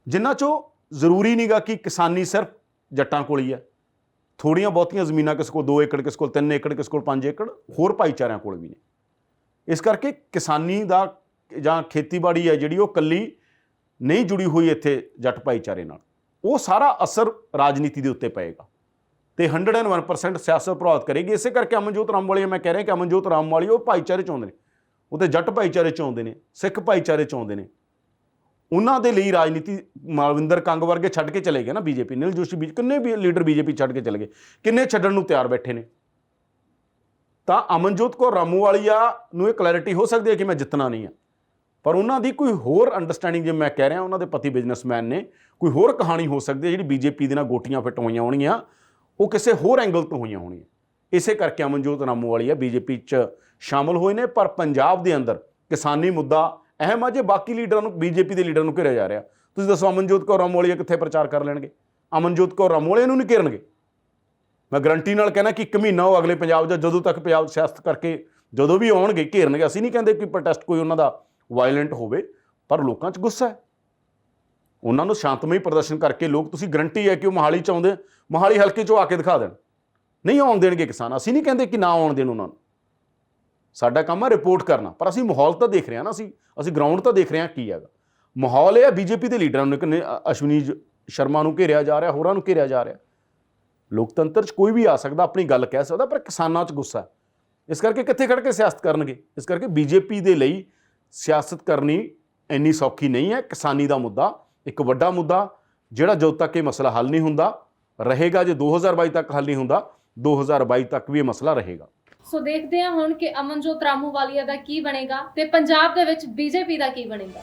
ਜਿਨ੍ਹਾਂ 'ਚੋਂ ਜ਼ਰੂਰੀ ਨਹੀਂਗਾ ਕਿ ਕਿਸਾਨੀ ਸਿਰਫ ਜੱਟਾਂ ਕੋਲ ਹੀ ਹੈ। ਥੋੜ੍ਹੀਆਂ ਬਹੁਤੀਆਂ ਜ਼ਮੀਨਾਂ ਕਿਸੇ ਕੋਲ 2 ਏਕੜ, ਕਿਸੇ ਕੋਲ 3 ਏਕੜ, ਕਿਸੇ ਕੋਲ 5 ਏਕੜ ਹੋਰ ਭਾਈਚਾਰਿਆਂ ਕੋਲ ਵੀ ਨੇ। ਇਸ ਕਰਕੇ ਕਿਸਾਨੀ ਦਾ ਜਾਂ ਖੇਤੀਬਾੜੀ ਹੈ ਜਿਹੜੀ, ਉਹ ਇਕੱਲੀ ਨਹੀਂ ਜੁੜੀ ਹੋਈ ਇੱਥੇ ਜੱਟ ਭਾਈਚਾਰੇ ਨਾਲ। ਉਹ ਸਾਰਾ ਅਸਰ ਰਾਜਨੀਤੀ ਦੇ ਉੱਤੇ ਪਏਗਾ ਤੇ 101% ਸਿਆਸਤ ਪ੍ਰਭਾਵਿਤ ਕਰੇਗੀ। ਇਸੇ ਕਰਕੇ ਅਮਨਜੋਤ ਰਾਮਵਾਲੀਆ, ਮੈਂ ਕਹਿ ਰਿਹਾ ਕਿ ਅਮਨਜੋਤ ਰਾਮਵਾਲੀਆ ਉਹ ਭਾਈਚਾਰੇ 'ਚ ਆਉਂਦੇ ਨੇ, ਉਹ ਤਾਂ ਜੱਟ ਭਾਈਚਾਰੇ 'ਚ ਆਉਂਦੇ ਨੇ, ਸਿੱਖ ਭਾਈਚਾਰੇ 'ਚ ਆਉਂਦੇ ਨੇ। ਉਹਨਾਂ ਦੇ ਲਈ ਰਾਜਨੀਤੀ ਮਾਲਵਿੰਦਰ ਕੰਗ ਵਰਗੇ ਛੱਡ ਕੇ ਚਲੇ ਗਏ ਨਾ ਬੀਜੇਪੀ, ਨੀਲ ਜੋਸ਼ੀ, ਕਿੰਨੇ ਵੀ ਲੀਡਰ ਬੀਜੇਪੀ ਛੱਡ ਕੇ ਚਲੇ ਗਏ, ਕਿੰਨੇ ਛੱਡਣ ਨੂੰ ਤਿਆਰ ਬੈਠੇ ਨੇ। ਤਾਂ ਅਮਨਜੋਤ ਕੌਰ ਰਾਮੂਵਾਲੀਆ ਨੂੰ ਇਹ ਕਲੈਰਿਟੀ ਹੋ ਸਕਦੀ ਹੈ ਕਿ ਮੈਂ ਜਿੱਤਣਾ ਨਹੀਂ ਆ, ਪਰ ਉਹਨਾਂ ਦੀ ਕੋਈ ਹੋਰ ਅੰਡਰਸਟੈਂਡਿੰਗ, ਜਿਵੇਂ ਮੈਂ ਕਹਿ ਰਿਹਾ ਉਹਨਾਂ ਦੇ ਪਤੀ ਬਿਜ਼ਨਸਮੈਨ ਨੇ, ਕੋਈ ਹੋਰ ਕਹਾਣੀ ਹੋ ਸਕਦੀ ਹੈ ਜਿਹੜੀ ਬੀਜੇਪੀ ਦੇ ਨਾਲ ਗੋਟੀਆਂ ਫਿੱਟ ਹੋਈਆਂ ਹੋਣਗੀਆਂ, ਉਹ ਕਿਸੇ ਹੋਰ ਐਂਗਲ ਤੋਂ ਹੋਈਆਂ ਹੋਣਗੀਆਂ। ਇਸੇ ਕਰਕੇ ਅਮਨਜੋਤ ਰਾਮੂਵਾਲੀਆ ਬੀਜੇਪੀ 'ਚ ਸ਼ਾਮਲ ਹੋਏ ਨੇ। ਪਰ ਪੰਜਾਬ ਦੇ ਅੰਦਰ ਕਿਸਾਨੀ ਮੁੱਦਾ ਅਹਿਮ ਆ। ਜੇ ਬਾਕੀ ਲੀਡਰਾਂ ਨੂੰ, ਬੀਜੇਪੀ ਦੇ ਲੀਡਰਾਂ ਨੂੰ ਘਿਰਿਆ ਜਾ ਰਿਹਾ, ਤੁਸੀਂ ਦੱਸੋ ਅਮਨਜੋਤ ਕੌਰ ਰਾਮੂਵਾਲੀਆ ਕਿੱਥੇ ਪ੍ਰਚਾਰ ਕਰ ਲੈਣਗੇ? ਅਮਨਜੋਤ ਕੌਰ ਰਾਮੂਵਾਲੀਆ ਨੂੰ ਨਹੀਂ ਘੇਰਨਗੇ। ਮੈਂ ਗਰੰਟੀ ਨਾਲ ਕਹਿਣਾ ਕਿ 1 ਮਹੀਨਾ ਉਹ ਅਗਲੇ ਪੰਜਾਬ ਦਾ, ਜਦੋਂ ਤੱਕ ਪੰਜਾਬ ਸਿਆਸਤ ਕਰਕੇ ਜਦੋਂ ਵੀ ਆਉਣਗੇ, ਘੇਰਨਗੇ। ਅਸੀਂ ਨਹੀਂ ਕਹਿੰਦੇ ਕਿ ਪ੍ਰੋਟੈਸਟ ਕੋਈ ਉਹਨਾਂ ਦਾ ਵਾਇਲੈਂਟ ਹੋਵੇ, ਪਰ ਲੋਕਾਂ 'ਚ ਗੁੱਸਾ ਹੈ। ਉਹਨਾਂ ਨੂੰ ਸ਼ਾਂਤਮਈ ਪ੍ਰਦਰਸ਼ਨ ਕਰਕੇ ਲੋਕ, ਤੁਸੀਂ ਗਰੰਟੀ ਹੈ ਕਿ ਉਹ ਮੋਹਾਲੀ 'ਚ ਆਉਂਦੇ, ਮੋਹਾਲੀ ਹਲਕੇ 'ਚੋਂ ਆ ਕੇ ਦਿਖਾ ਦੇਣ। ਨਹੀਂ ਆਉਣ ਦੇਣਗੇ ਕਿਸਾਨ। ਅਸੀਂ ਨਹੀਂ ਕਹਿੰਦੇ ਕਿ ਨਾ ਆਉਣ ਦੇਣ ਉਹਨਾਂ ਨੂੰ, ਸਾਡਾ ਕੰਮ ਹੈ ਰਿਪੋਰਟ ਕਰਨਾ, ਪਰ ਅਸੀਂ ਮਾਹੌਲ ਤਾਂ ਦੇਖ ਰਹੇ ਹਾਂ ਨਾ, ਅਸੀਂ ਗਰਾਊਂਡ ਤਾਂ ਦੇਖ ਰਹੇ ਹਾਂ ਕੀ ਹੈਗਾ ਮਾਹੌਲ। ਇਹ ਹੈ ਬੀਜੇਪੀ ਦੇ ਲੀਡਰਾਂ ਨੂੰ, ਅਸ਼ਵਨੀ ਸ਼ਰਮਾ ਨੂੰ ਘੇਰਿਆ ਜਾ ਰਿਹਾ, ਹੋਰਾਂ ਨੂੰ ਘੇਰਿਆ ਜਾ ਰਿਹਾ। ਲੋਕਤੰਤਰ 'ਚ ਕੋਈ ਵੀ ਆ ਸਕਦਾ, ਆਪਣੀ ਗੱਲ ਕਹਿ ਸਕਦਾ, ਪਰ ਕਿਸਾਨਾਂ 'ਚ ਗੁੱਸਾ। ਇਸ ਕਰਕੇ ਕਿੱਥੇ ਖੜ੍ਹ ਕੇ ਸਿਆਸਤ ਕਰਨਗੇ? ਇਸ ਕਰਕੇ ਬੀਜੇਪੀ ਦੇ ਲਈ ਸਿਆਸਤ ਕਰਨੀ ਇੰਨੀ ਸੌਖੀ ਨਹੀਂ ਹੈ। ਕਿਸਾਨੀ ਦਾ ਮੁੱਦਾ ਇੱਕ ਵੱਡਾ ਮੁੱਦਾ, ਜਿਹੜਾ ਜਦੋਂ ਤੱਕ ਇਹ ਮਸਲਾ ਹੱਲ ਨਹੀਂ ਹੁੰਦਾ ਰਹੇਗਾ। ਜੇ 2022 ਤੱਕ ਹੱਲ ਨਹੀਂ ਹੁੰਦਾ, 2022 ਤੱਕ ਵੀ ਇਹ ਮਸਲਾ ਰਹੇਗਾ। ਸੋ ਦੇਖਦੇ ਹਾਂ ਹੁਣ ਕਿ ਅਮਨਜੋਤ ਰਾਮੂਵਾਲੀਆ ਦਾ ਕੀ ਬਣੇਗਾ ਤੇ ਪੰਜਾਬ ਦੇ ਵਿੱਚ ਬੀਜੇਪੀ ਦਾ ਕੀ ਬਣੇਗਾ।